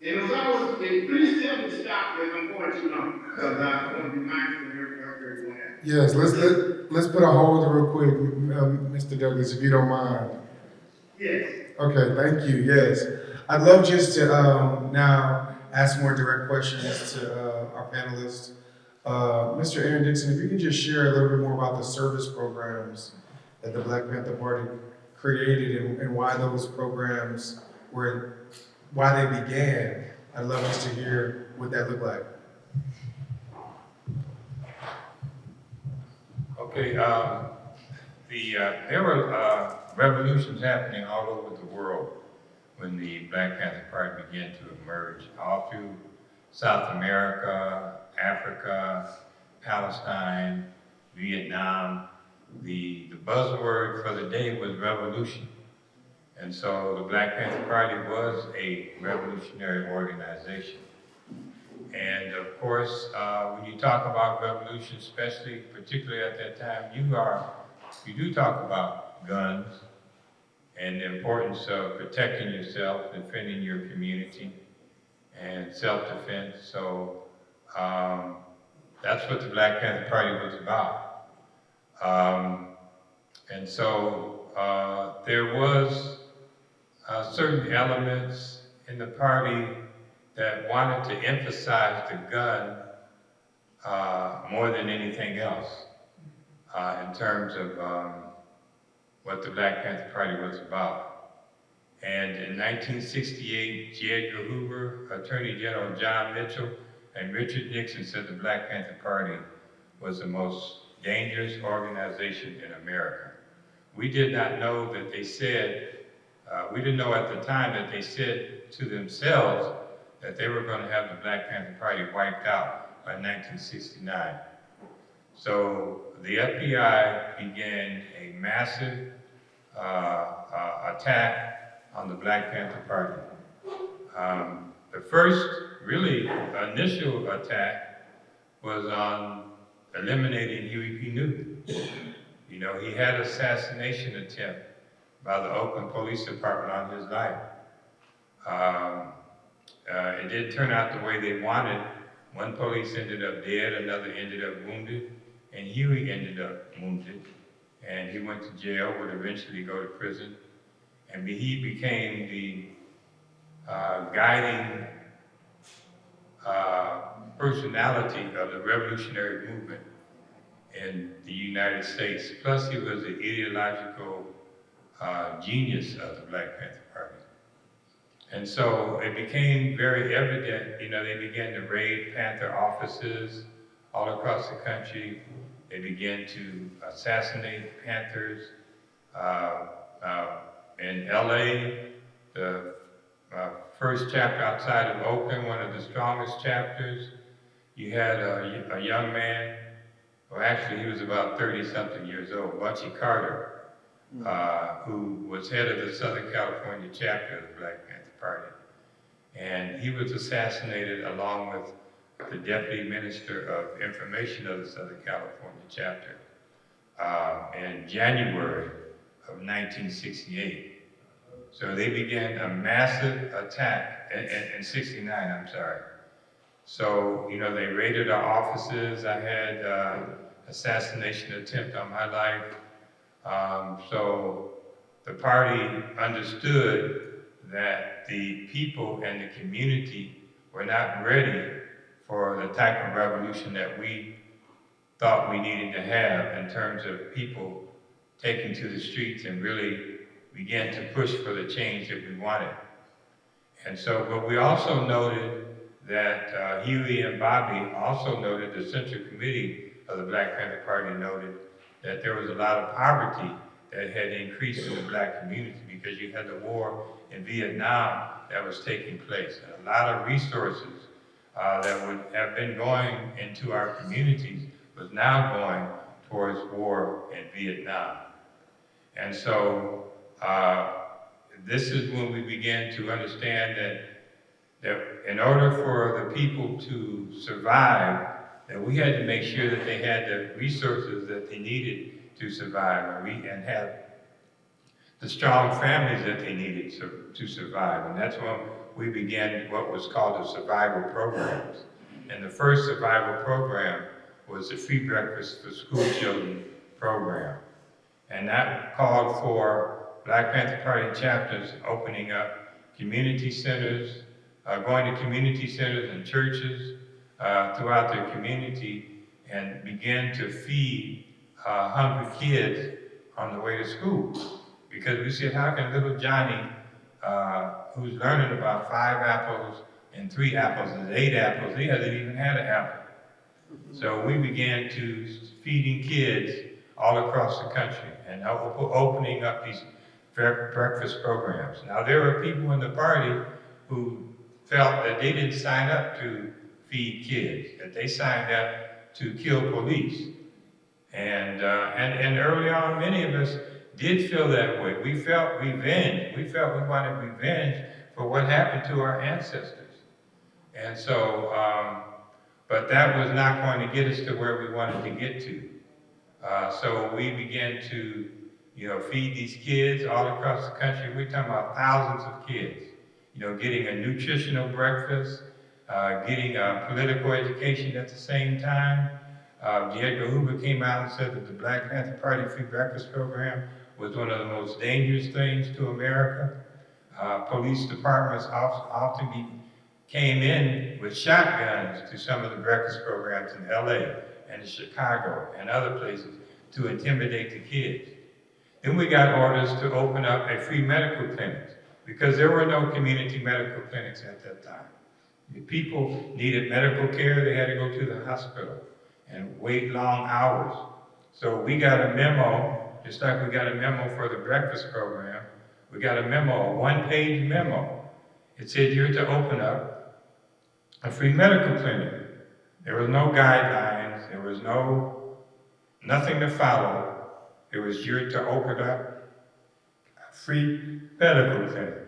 And please tell me to stop if I'm going too long, because I want to be mindful of everyone else. Yes, let's put a hold real quick, Mr. Douglas, if you don't mind. Yes. Okay, thank you. Yes, I'd love just to now ask more direct questions to our panelists. Mr. Aaron Dixon, if you can just share a little bit more about the service programs that the Black Panther Party created and why those programs were, why they began. I'd love us to hear what that looked like. Okay, there were revolutions happening all over the world when the Black Panther Party began to emerge, all through South America, Africa, Palestine, Vietnam. The buzzword for the day was revolution. And so the Black Panther Party was a revolutionary organization. And of course, when you talk about revolution, especially, particularly at that time, you do talk about guns and the importance of protecting yourself, defending your community, and self-defense. So that's what the Black Panther Party was about. And so there was certain elements in the party that wanted to emphasize the gun more than anything else in terms of what the Black Panther Party was about. And in 1968, J. Edgar Hoover, Attorney General John Mitchell, and Richard Nixon said the Black Panther Party was the most dangerous organization in America. We did not know that they said, we didn't know at the time that they said to themselves that they were going to have the Black Panther Party wiped out by 1969. So the FBI began a massive attack on the Black Panther Party. The first really initial attack was on eliminating Huey P. Newton. You know, he had an assassination attempt by the Oakland Police Department on his life. It didn't turn out the way they wanted. One police ended up dead, another ended up wounded, and Huey ended up wounded. And he went to jail, would eventually go to prison. And he became the guiding personality of the revolutionary movement in the United States. Plus, he was the ideological genius of the Black Panther Party. And so it became very evident, you know, they began to raid Panther offices all across the country. They began to assassinate Panthers. In LA, the first chapter outside of Oakland, one of the strongest chapters, you had a young man, well actually he was about 30-something years old, Bunchy Carter, who was head of the Southern California chapter of the Black Panther Party. And he was assassinated along with the Deputy Minister of Information of the Southern California chapter in January of 1968. So they began a massive attack in 69, I'm sorry. So, you know, they raided our offices. I had assassination attempt on my life. So the party understood that the people and the community were not ready for the type of revolution that we thought we needed to have in terms of people taking to the streets and really began to push for the change that we wanted. And so, but we also noted that Huey and Bobby also noted, the Central Committee of the Black Panther Party noted that there was a lot of poverty that had increased in the Black community because you had the war in Vietnam that was taking place. And a lot of resources that would have been going into our communities was now going towards war in Vietnam. And so this is when we began to understand that in order for the people to survive, that we had to make sure that they had the resources that they needed to survive and have the strong families that they needed to survive. And that's we began what was called the survival programs. And the first survival program was the Free Breakfast for School Children program. And that called for Black Panther Party chapters opening up community centers, going to community centers and churches throughout their community and begin to feed hungry kids on the way to school. Because we said, how can little Johnny, who's learning about 5 apples and 3 apples and 8 apples, he hasn't even had an apple. So we began to feeding kids all across the country and opening up these breakfast programs. Now there were people in the party who felt that they didn't sign up to feed kids, that they signed up to kill police. And early on, many of us did feel that way. We felt revenge. We felt we wanted revenge for what happened to our ancestors. And so, but that was not going to get us to where we wanted to get to. So we began to, feed these kids all across the country. We're talking about thousands of kids, getting a nutritional breakfast, getting a political education at the same time. J. Edgar Hoover came out and said that the Black Panther Party Free Breakfast Program was one of the most dangerous things to America. Police departments often came in with shotguns to some of the breakfast programs in LA and in Chicago and other places to intimidate the kids. Then we got orders to open up a free medical clinic because there were no community medical clinics at that time. If people needed medical care, they had to go to the hospital and wait long hours. So we got a memo, just like we got a memo for the breakfast program, we got a memo, a 1-page memo. It said you're to open up a free medical clinic. There was no guidelines, there was nothing to follow. It was you're to open up a free medical clinic.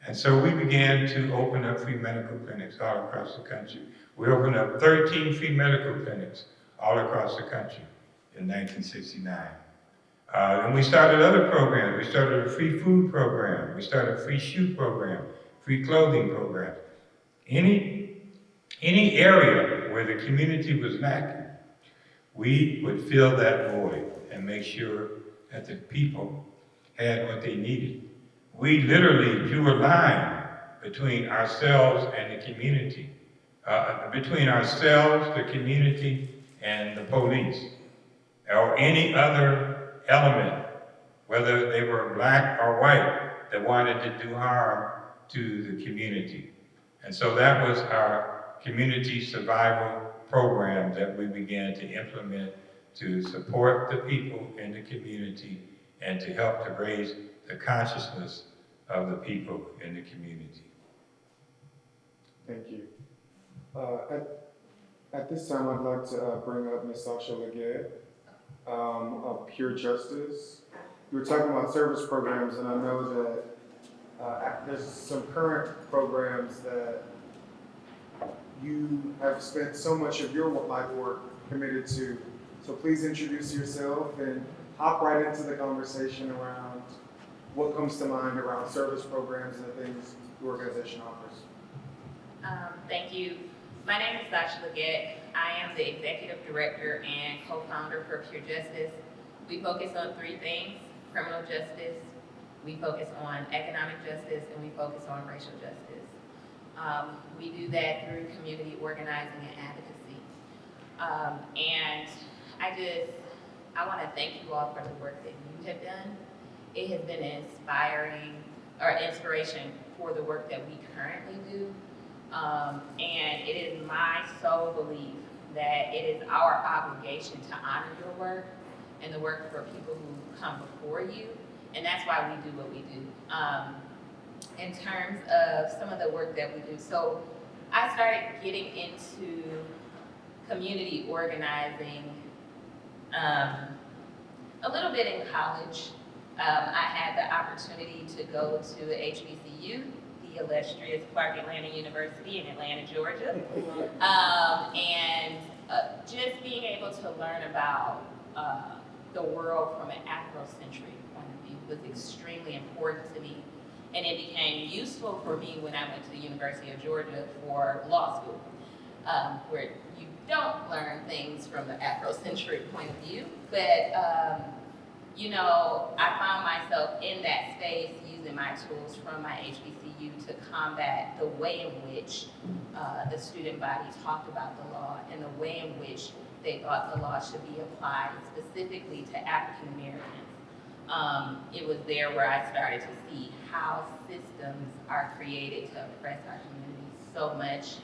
And so we began to open up free medical clinics all across the country. We opened up 13 free medical clinics all across the country in 1969. And we started other programs. We started a free food program. We started a free shoe program, free clothing program. Any area where the community was lacking, we would fill that void and make sure that the people had what they needed. We literally drew a line between ourselves and the community, between ourselves, the community, and the police, or any other element, whether they were black or white, that wanted to do harm to the community. And so that was our community survival program that we began to implement to support the people in the community and to help to raise the consciousness of the people in the community. Thank you. At this time, I'd like to bring up Ms. Sasha Leggett of Pure Justice. You were talking about service programs, and I know that there's some current programs that you have spent so much of your life work committed to. So please introduce yourself and hop right into the conversation around what comes to mind around service programs and the things the organization offers. Thank you. My name is Sasha Leggett. I am the Executive Director and Co-Founder for Pure Justice. We focus on 3 things: criminal justice, we focus on economic justice, and we focus on racial justice. We do that through community organizing and advocacy. And I want to thank you all for the work that you have done. It has been inspiration for the work that we currently do. And it is my sole belief that it is our obligation to honor your work and the work for people who come before you. And that's why we do what we do. In terms of some of the work that we do. So I started getting into community organizing a little bit in college. I had the opportunity to go to HBCU, the illustrious Clark Atlanta University in Atlanta, Georgia. And just being able to learn about the world from an Afrocentric point of view was extremely important to me. And it became useful for me when I went to the University of Georgia for law school, where you don't learn things from the Afrocentric point of view, but you know, I found myself in that space using my tools from my HBCU to combat the way in which the student body talked about the law and the way in which they thought the law should be applied specifically to African Americans. It was there where I started to see how systems are created to oppress our communities so much,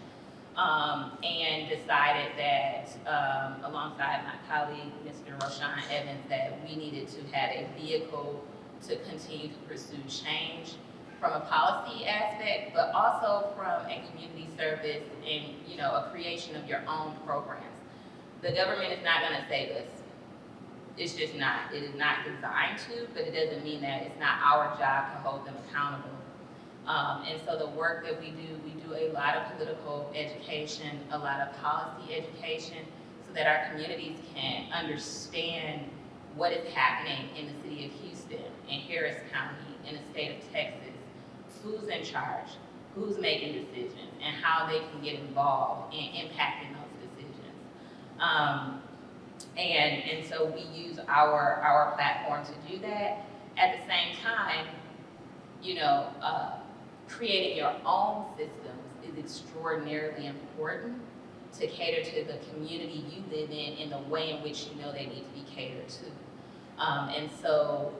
and decided that, alongside my colleague, Mr. Roshan Evans, that we needed to have a vehicle to continue to pursue change from a policy aspect, but also from a community service and, you know, a creation of your own programs. The government is not gonna save us. It's just not. It is not designed to, but it doesn't mean that it's not our job to hold them accountable. And so the work that we do a lot of political education, a lot of policy education, so that our communities can understand what is happening in the city of Houston, in Harris County, in the state of Texas, who's in charge, who's making decisions, and how they can get involved in impacting those decisions. And so we use our platform to do that. At the same time, you know, creating your own systems is extraordinarily important to cater to the community you live in the way in which you know they need to be catered to. And so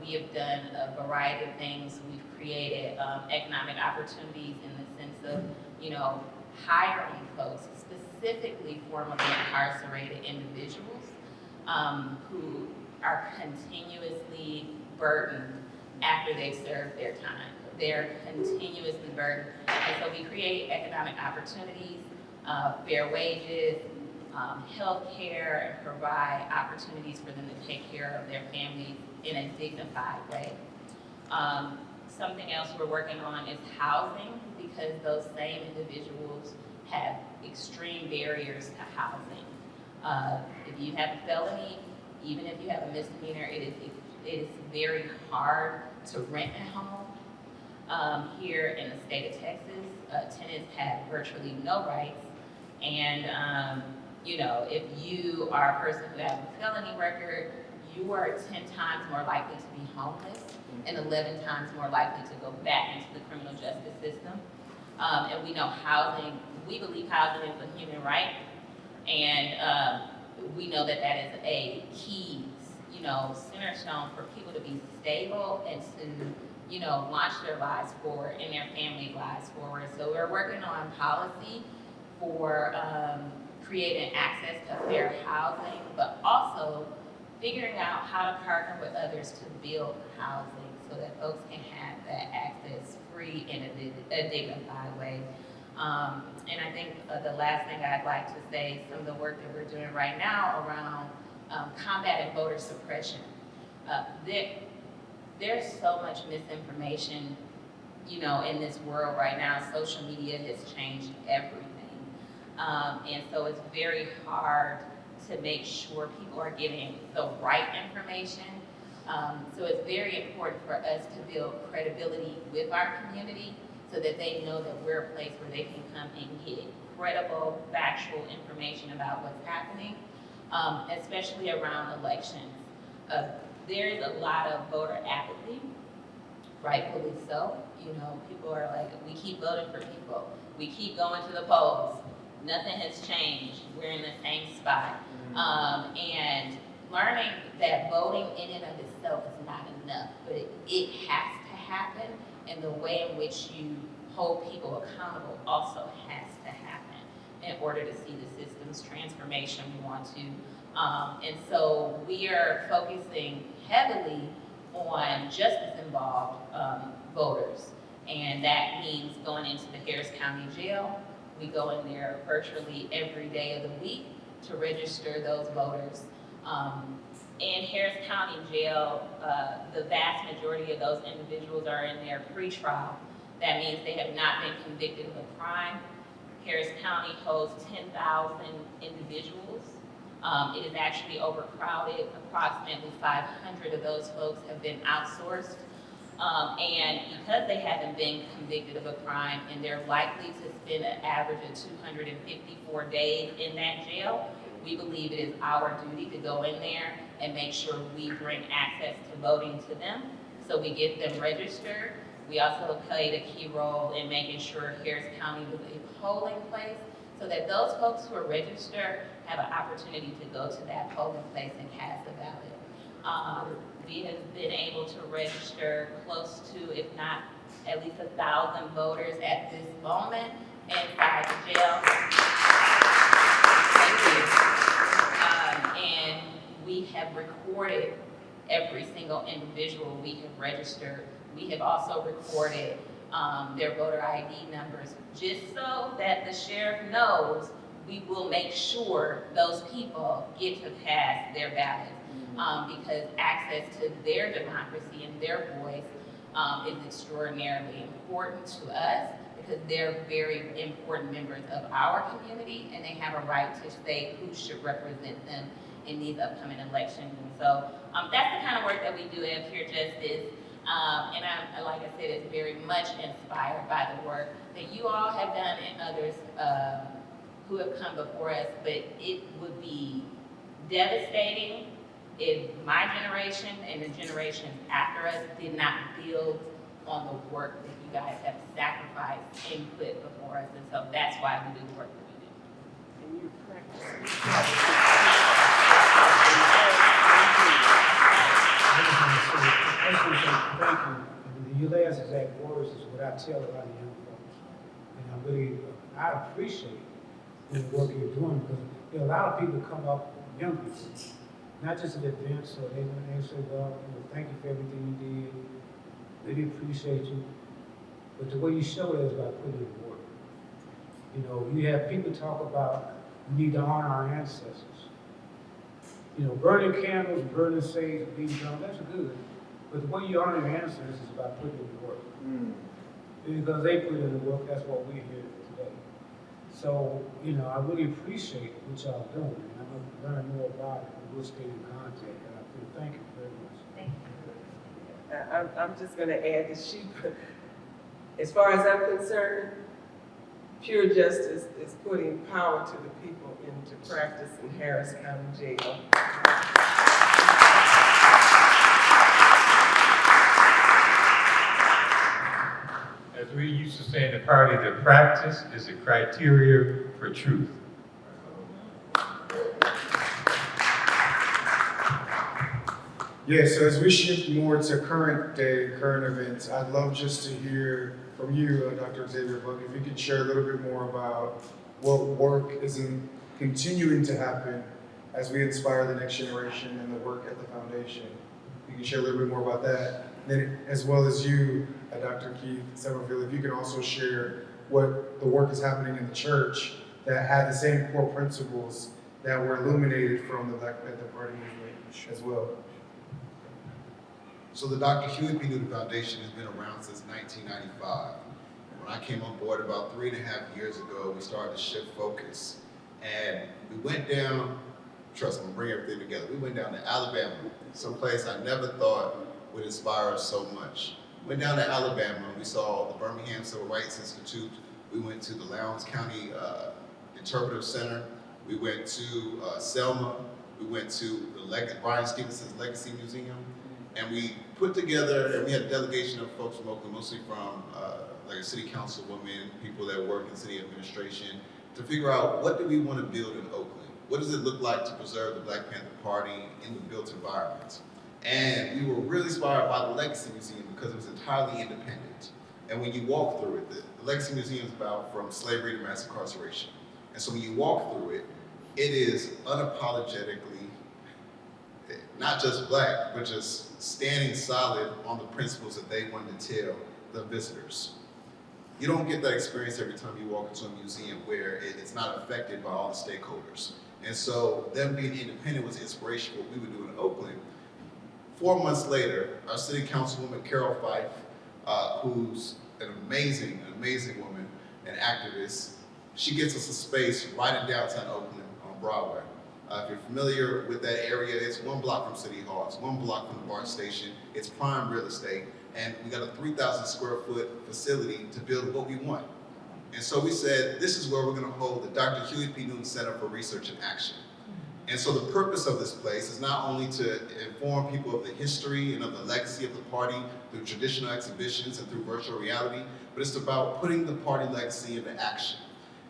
we have done a variety of things. We've created economic opportunities in the sense of, you know, hiring folks, specifically formerly incarcerated individuals who are continuously burdened after they've served their time. They're continuously burdened. And so we create economic opportunities, fair wages, health care, and provide opportunities for them to take care of their families in a dignified way. Something else we're working on is housing, because those same individuals have extreme barriers to housing. If you have a felony, even if you have a misdemeanor, it is very hard to rent a home. Here in the state of Texas, tenants have virtually no rights, and you know, if you are a person who has a felony record, you are 10 times more likely to be homeless and 11 times more likely to go back into the criminal justice system. And we know housing, we believe housing is a human right, and we know that that is a key, you know, center stone for people to be stable and to, you know, launch their lives forward and their family lives forward. So we're working on policy for creating access to fair housing, but also figuring out how to partner with others to build housing so that folks can have that access free in a dignified way. And I think the last thing I'd like to say, some of the work that we're doing right now around combating voter suppression. There's so much misinformation, you know, in this world right now. Social media has changed everything. And so it's very hard to make sure people are getting the right information. So it's very important for us to build credibility with our community so that they know that we're a place where they can come and get credible, factual information about what's happening, especially around elections. There is a lot of voter apathy, rightfully so. You know, people are like, we keep voting for people. We keep going to the polls. Nothing has changed. We're in the same spot. And learning that voting in and of itself is not enough, but it has to happen, and the way in which you hold people accountable also has to happen in order to see the systems transformation we want to. And so we are focusing heavily on justice-involved voters, and that means going into the Harris County Jail. We go in there virtually every day of the week to register those voters. In Harris County Jail, the vast majority of those individuals are in there pre-trial. That means they have not been convicted of a crime. Harris County holds 10,000 individuals. It is actually overcrowded. Approximately 500 of those folks have been outsourced. And because they haven't been convicted of a crime and they're likely to spend an average of 254 days in that jail, we believe it is our duty to go in there and make sure we bring access to voting to them. So we get them registered. We also played a key role in making sure Harris County was a polling place so that those folks who are registered have an opportunity to go to that polling place and cast a ballot. We have been able to register close to, if not at least 1,000 voters at this moment inside the jail. Thank you. And we have recorded every single individual we have registered. We have also recorded their voter ID numbers, just so that the sheriff knows we will make sure those people get to cast their ballots. Because access to their democracy and their voice is extraordinarily important to us, because they're very important members of our community and they have a right to say who should represent them in these upcoming elections. And so that's the kind of work that we do at Pure Justice. And like I said, it's very much inspired by the work that you all have done and others who have come before us. But it would be devastating if my generation and the generations after us did not build on the work that you guys have sacrificed and put before us. And so that's why we do the work that we do. And you practice. I just want to say thank you. And your last exact words is what I tell a lot of young folks. And I appreciate the work you're doing, because there are a lot of people come up, young people, not just at events, so they say, well, thank you for everything you did. Really appreciate you. But the way you show it is by putting in work. You have people talk about we need to honor our ancestors. Burning candles, burning sage, being drunk, that's good. But the way you honor your ancestors is by putting in the work. Because they put in the work, that's what we're here today. So, I really appreciate what y'all doing. And I'm going to learn more about it. We'll stay in contact. And I feel thank you very much. Thank you. I'm just going to add that as far as I'm concerned, Pure Justice is putting power to the people into practice in Harris County Jail. As we used to say in the party, the practice is a criteria for truth. Yeah, so as we shift more to current events, I'd love just to hear from you, Dr. Xavier Buck, if you could share a little bit more about what work is continuing to happen as we inspire the next generation and the work at the foundation. You can share a little bit more about that. Then, as well as you, Dr. Keith Summerfield, if you can also share what the work is happening in the church that had the same core principles that were illuminated from the Black Panther Party movement as well. So the Dr. Huey P. Newton Foundation has been around since 1995. When I came on board about 3.5 years ago, we started to shift focus. And we went down, trust me, I'm bringing everything together. We went down to Alabama, someplace I never thought would inspire us so much. Went down to Alabama, we saw the Birmingham Civil Rights Institute. We went to the Lowndes County Interpretive Center. We went to Selma. We went to the Brian Stevenson's Legacy Museum. And we put together, and we had a delegation of folks from Oakland, mostly from like a city councilwoman, people that work in city administration, to figure out what do we want to build in Oakland? What does it look like to preserve the Black Panther Party in the built environment? And we were really inspired by the Legacy Museum because it was entirely independent. And when you walk through it, the Legacy Museum is about from slavery to mass incarceration. And so when you walk through it, it is unapologetically not just Black, but just standing solid on the principles that they wanted to tell the visitors. You don't get that experience every time you walk into a museum where it's not affected by all the stakeholders. And so them being independent was inspiration for what we would do in Oakland. 4 months later, our city councilwoman, Carol Fife, who's an amazing woman, an activist, she gets us a space right in downtown Oakland on Broadway. If you're familiar with that area, it's 1 block from City Hall, it's 1 block from the BART station, it's prime real estate, and we got a 3,000 square foot facility to build what we want. And so we said, this is where we're gonna hold the Dr. Huey P. Newton Center for Research and Action. And so the purpose of this place is not only to inform people of the history and of the legacy of the party through traditional exhibitions and through virtual reality, but it's about putting the party legacy into action.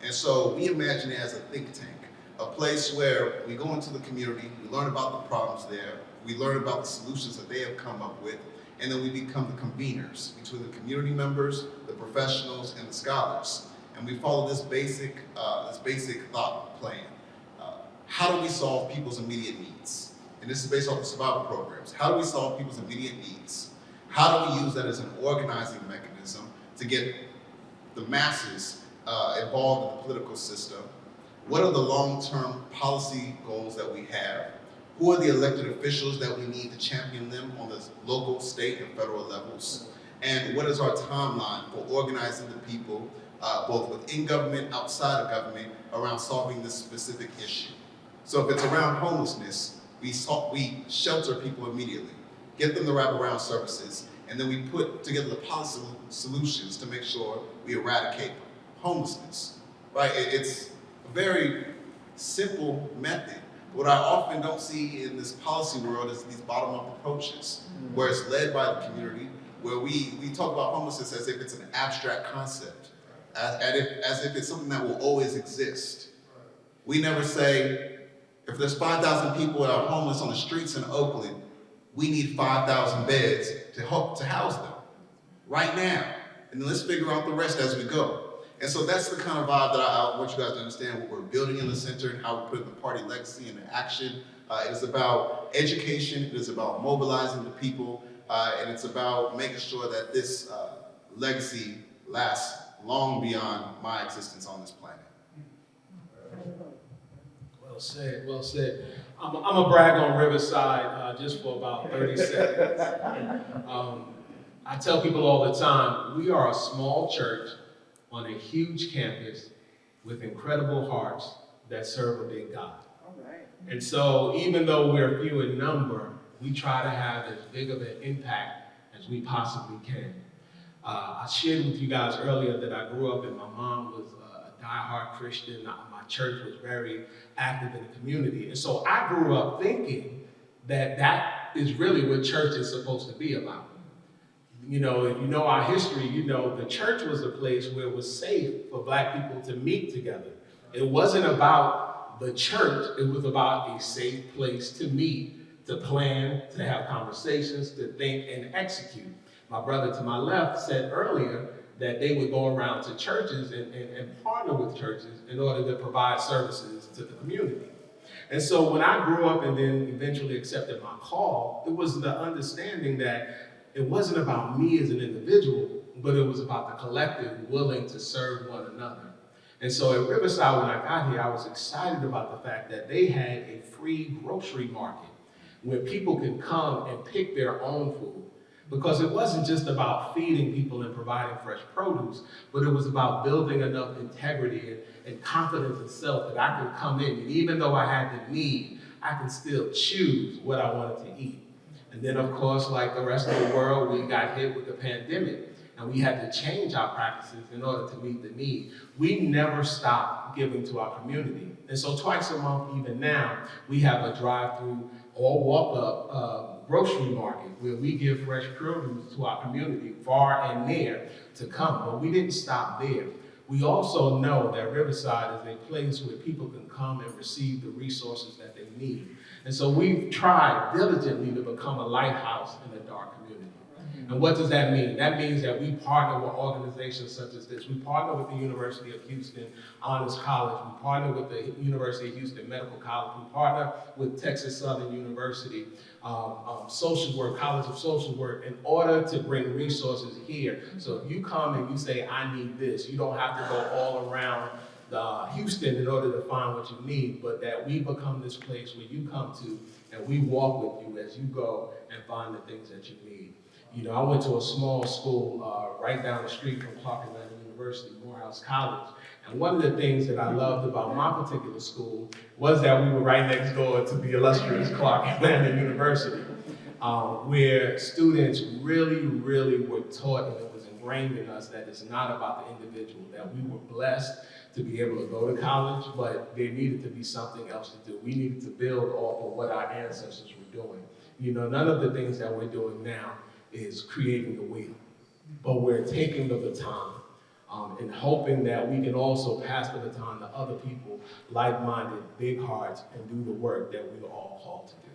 And so we imagine it as a think tank, a place where we go into the community, we learn about the problems there, we learn about the solutions that they have come up with, and then we become the conveners between the community members, the professionals, and the scholars. And we follow this basic thought plan. How do we solve people's immediate needs? And this is based off the survival programs. How do we solve people's immediate needs? How do we use that as an organizing mechanism to get the masses involved in the political system? What are the long-term policy goals that we have? Who are the elected officials that we need to champion them on the local, state, and federal levels? And what is our timeline for organizing the people, both within government, outside of government, around solving this specific issue? So if it's around homelessness, we shelter people immediately, get them the wraparound services, and then we put together the policy solutions to make sure we eradicate homelessness, right? It's a very simple method. What I often don't see in this policy world is these bottom-up approaches, where it's led by the community, where we talk about homelessness as if it's an abstract concept, as if it's something that will always exist. We never say, if there's 5,000 people that are homeless on the streets in Oakland, we need 5,000 beds to house them right now. And then let's figure out the rest as we go. And so that's the kind of vibe that I want you guys to understand what we're building in the center and how we're putting the party legacy into action. It is about education, it is about mobilizing the people, and it's about making sure that this legacy lasts long beyond my existence on this planet. Well said, well said. I'm gonna brag on Riverside just for about 30 seconds. I tell people all the time, we are a small church on a huge campus with incredible hearts that serve a big God. All right. And so even though we're few in number, we try to have as big of an impact as we possibly can. I shared with you guys earlier that I grew up and my mom was a diehard Christian. My church was very active in the community. And so I grew up thinking that that is really what church is supposed to be about. You know, if you know our history, you know the church was a place where it was safe for Black people to meet together. It wasn't about the church, it was about a safe place to meet, to plan, to have conversations, to think and execute. My brother to my left said earlier that they would go around to churches and partner with churches in order to provide services to the community. And so when I grew up and then eventually accepted my call, it was the understanding that it wasn't about me as an individual, but it was about the collective willing to serve one another. And so at Riverside, when I got here, I was excited about the fact that they had a free grocery market where people could come and pick their own food. Because it wasn't just about feeding people and providing fresh produce, but it was about building enough integrity and confidence in self that I could come in. And even though I had the need, I could still choose what I wanted to eat. And then, of course, like the rest of the world, we got hit with the pandemic, and we had to change our practices in order to meet the need. We never stopped giving to our community. And so twice a month, even now, we have a drive-through or walk-up grocery market where we give fresh produce to our community, far and near, to come. But we didn't stop there. We also know that Riverside is a place where people can come and receive the resources that they need. And so we've tried diligently to become a lighthouse in a dark community. And what does that mean? That means that we partner with organizations such as this. We partner with the University of Houston Honors College. We partner with the University of Houston Medical College. We partner with Texas Southern University, Social Work, College of Social Work, in order to bring resources here. So if you come and you say, I need this, you don't have to go all around Houston in order to find what you need, but that we become this place where you come to and we walk with you as you go and find the things that you need. You know, I went to a small school right down the street from Clark Atlanta University, Morehouse College. And one of the things that I loved about my particular school was that we were right next door to the illustrious Clark Atlanta University. where students really were taught, and it was ingrained in us, that it's not about the individual, that we were blessed to be able to go to college, but there needed to be something else to do. We needed to build off of what our ancestors were doing. You know, none of the things that we're doing now is creating the wheel, but we're taking the baton and hoping that we can also pass the baton to other people, like-minded, big hearts, and do the work that we were all called to do.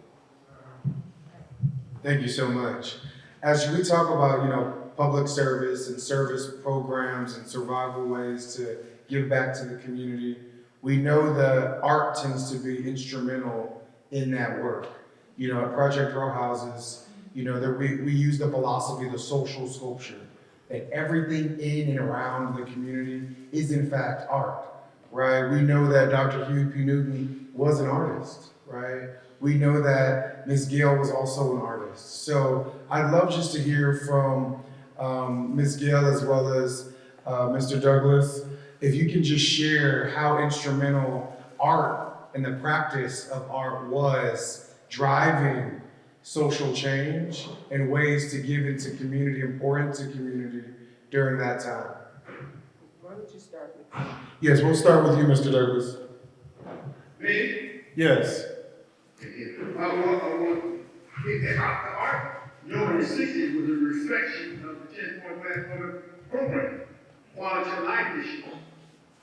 Thank you so much. As we talk about, public service and service programs and survival ways to give back to the community, we know that art tends to be instrumental in that work. At Project Row Houses, that we use the philosophy of the social sculpture, that everything in and around the community is in fact art, right? We know that Dr. Huey P. Newton was an artist, right? We know that Ms. Gail was also an artist. So I'd love just to hear from Ms. Gail as well as Mr. Douglas, if you can just share how instrumental art and the practice of art was driving social change and ways to give into community and pour into community during that time. Why don't you start with me? Yes, we'll start with you, Mr. Douglas. Me? Yes. The art during the 60s was a reflection of the 10-point Black Women program, quality of life issues.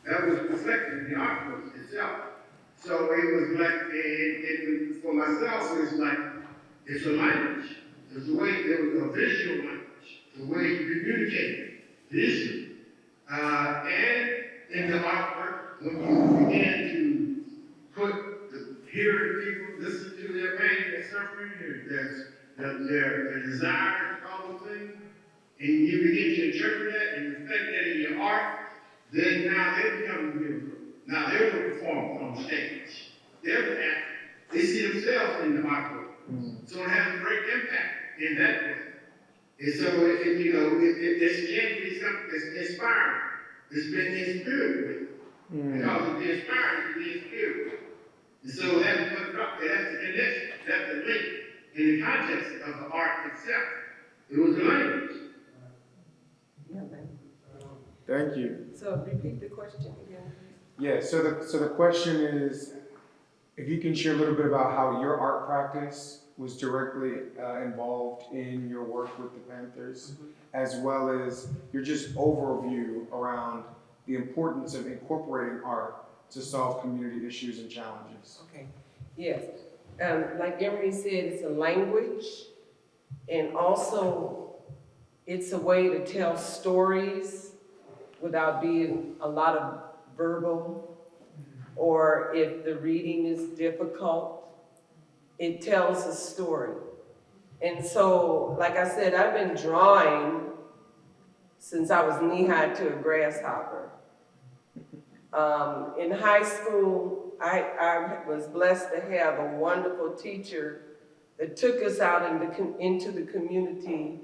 That was reflected in the art course itself. So it was like, and for myself, it's a language. It's a way, it was a visual language. It's a way to communicate the issue. And in the artwork, when you begin to hear the people, listen to their pain, their suffering, their desires, all those things, and you begin to interpret that and reflect that in your art, then now they become beautiful. Now they're the performer on stage. They're the actor. They see themselves in the artwork. So it has a great impact in that way. And so, it can be something that's inspiring. It's been inspired with. Because of the inspiring, it's been inspired with. And so that's the connection, that's the link in the context of the art itself. It was a language. Yeah, man. Thank you. So repeat the question again. Yeah, so the question is, if you can share a little bit about how your art practice was directly involved in your work with the Panthers, as well as your just overview around the importance of incorporating art to solve community issues and challenges. Okay, yes. Like Emery said, it's a language, and also it's a way to tell stories without being a lot of verbal, or if the reading is difficult, it tells a story. And so, like I said, I've been drawing since I was knee-high to a grasshopper. In high school, I was blessed to have a wonderful teacher that took us out into the community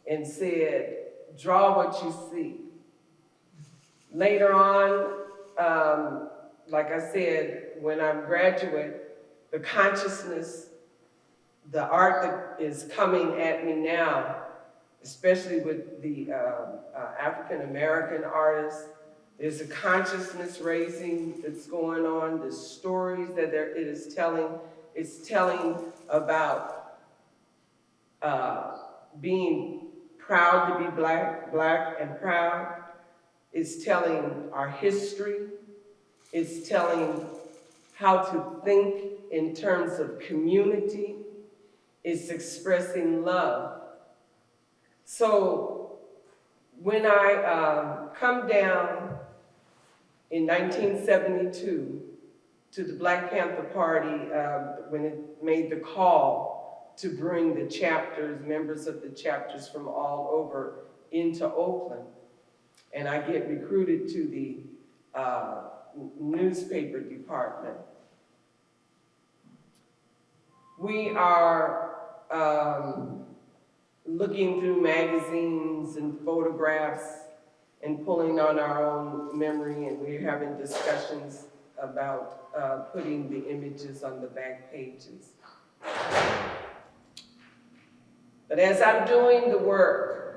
and said, draw what you see. Later on, like I said, when I'm graduate, the consciousness, the art that is coming at me now, especially with the African American artists, there's a consciousness raising that's going on, the stories that it is telling. It's telling about being proud to be black and proud. It's telling our history. It's telling how to think in terms of community. It's expressing love. So when I come down in 1972 to the Black Panther Party, when it made the call to bring the chapters, members of the chapters from all over into Oakland, and I get recruited to the newspaper department. We are looking through magazines and photographs and pulling on our own memory, and we're having discussions about putting the images on the back pages. But as I'm doing the work,